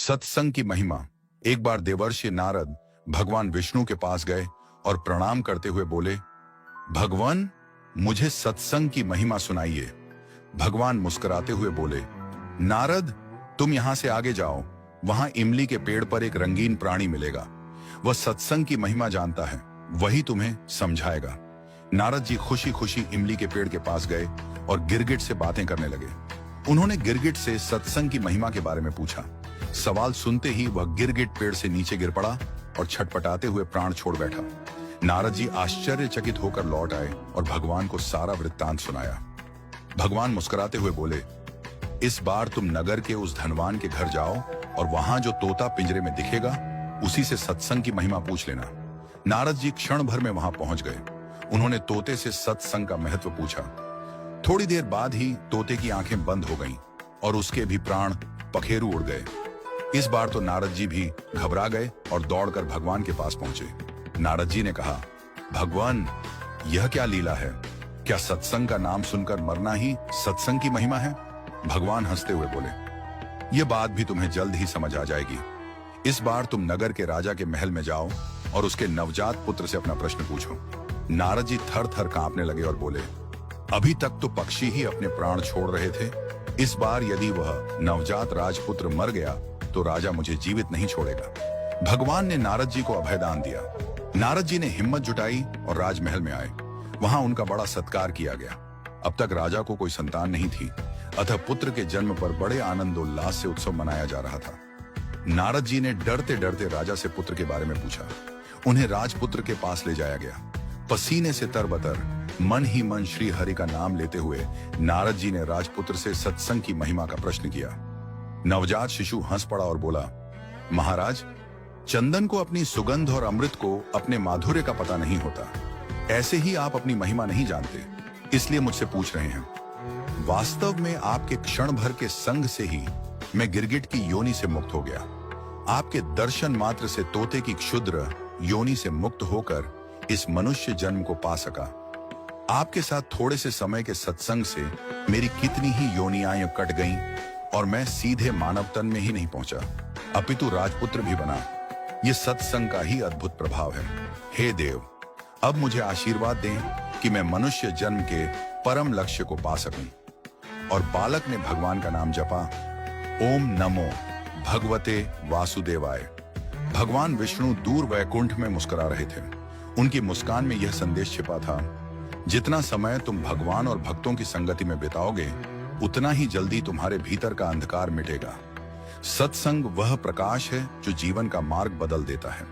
सत्संग की महिमा। एक बार देवर्षि नारद भगवान विष्णु के पास गए और प्रणाम करते हुए बोले, भगवान, मुझे सत्संग की महिमा सुनाइए। भगवान मुस्कुराते हुए बोले, नारद, तुम यहां से आगे जाओ, वहां इमली के पेड़ पर एक रंगीन प्राणी मिलेगा। वह सत्संग की महिमा जानता है, वही तुम्हें समझाएगा। नारद जी खुशी खुशी इमली के पेड़ के पास गए और गिरगिट से बातें करने लगे। उन्होंने गिरगिट से सत्संग की महिमा के बारे में पूछा। सवाल सुनते ही वह गिरगिट पेड़ से नीचे गिर पड़ा और छटपटाते हुए प्राण छोड़ बैठा। नारद जी आश्चर्यचकित होकर लौट आए और भगवान को सारा वृत्तांत सुनाया। भगवान मुस्कुराते हुए बोले, इस बार तुम नगर के उस धनवान के घर जाओ और वहां जो तोता पिंजरे में दिखेगा उसी से सत्संग की महिमा पूछ लेना। नारद जी क्षण भर में वहां पहुंच गए। उन्होंने तोते से सत्संग का महत्व पूछा। थोड़ी देर बाद ही तोते की आंखें बंद हो गईं और उसके भी प्राण पखेरु उड़ गए। इस बार तो नारद जी भी घबरा गए और दौड़कर भगवान के पास पहुंचे। नारद जी ने कहा, भगवान, यह क्या लीला है? क्या सत्संग का नाम सुनकर मरना ही सत्संग की महिमा है? भगवान हंसते हुए बोले, यह बात भी तुम्हें जल्द ही समझ आ जाएगी। इस बार तुम नगर के राजा के महल में जाओ और उसके नवजात पुत्र से अपना प्रश्न पूछो। नारद जी थर थर कांपने लगे और बोले, अभी तक तो पक्षी ही अपने प्राण छोड़ रहे थे। इस बार यदि वह नवजात राजपुत्र मर गया तो राजा मुझे जीवित नहीं छोड़ेगा। भगवान ने नारद जी को अभयदान दिया। नारद जी ने हिम्मत जुटाई और राजमहल में आए। वहां उनका बड़ा सत्कार किया गया। अब तक राजा को कोई संतान नहीं थी, अतः पुत्र के जन्म पर बड़े आनंदोल्लास से उत्सव मनाया जा रहा था। नारद जी ने डरते डरते राजा से पुत्र के बारे में पूछा। उन्हें राजपुत्र के पास ले जाया गया। पसीने से तरबतर, मन ही मन श्री हरि का नाम लेते हुए नारद जी ने राजपुत्र से सत्संग की महिमा का प्रश्न किया। नवजात शिशु हंस पड़ा और बोला, महाराज, चंदन को अपनी सुगंध और अमृत को अपने माधुर्य का पता नहीं होता। ऐसे ही आप अपनी महिमा नहीं जानते, इसलिए मुझसे पूछ रहे हैं। वास्तव में आपके क्षण भर के संग से ही मैं गिरगिट की योनि से मुक्त हो गया। आपके दर्शन मात्र से तोते की क्षुद्र योनि से मुक्त होकर इस मनुष्य जन्म को पा सका। आपके साथ थोड़े से समय के सत्संग से मेरी कितनी ही योनियां कट गईं और मैं सीधे मानव तन में ही नहीं पहुंचा, अपितु राजपुत्र भी बना। यह सत्संग का ही अद्भुत प्रभाव है। हे देव, अब मुझे आशीर्वाद दें कि मैं मनुष्य जन्म के परम लक्ष्य को पा सकूं। और बालक ने भगवान का नाम जपा, ओम नमो भगवते वासुदेवाय। भगवान विष्णु दूर वैकुंठ में मुस्कुरा रहे थे। उनकी मुस्कान में यह संदेश छिपा था, जितना समय तुम भगवान और भक्तों की संगति में बिताओगे उतना ही जल्दी तुम्हारे भीतर का अंधकार मिटेगा। सत्संग वह प्रकाश है जो जीवन का मार्ग बदल देता है।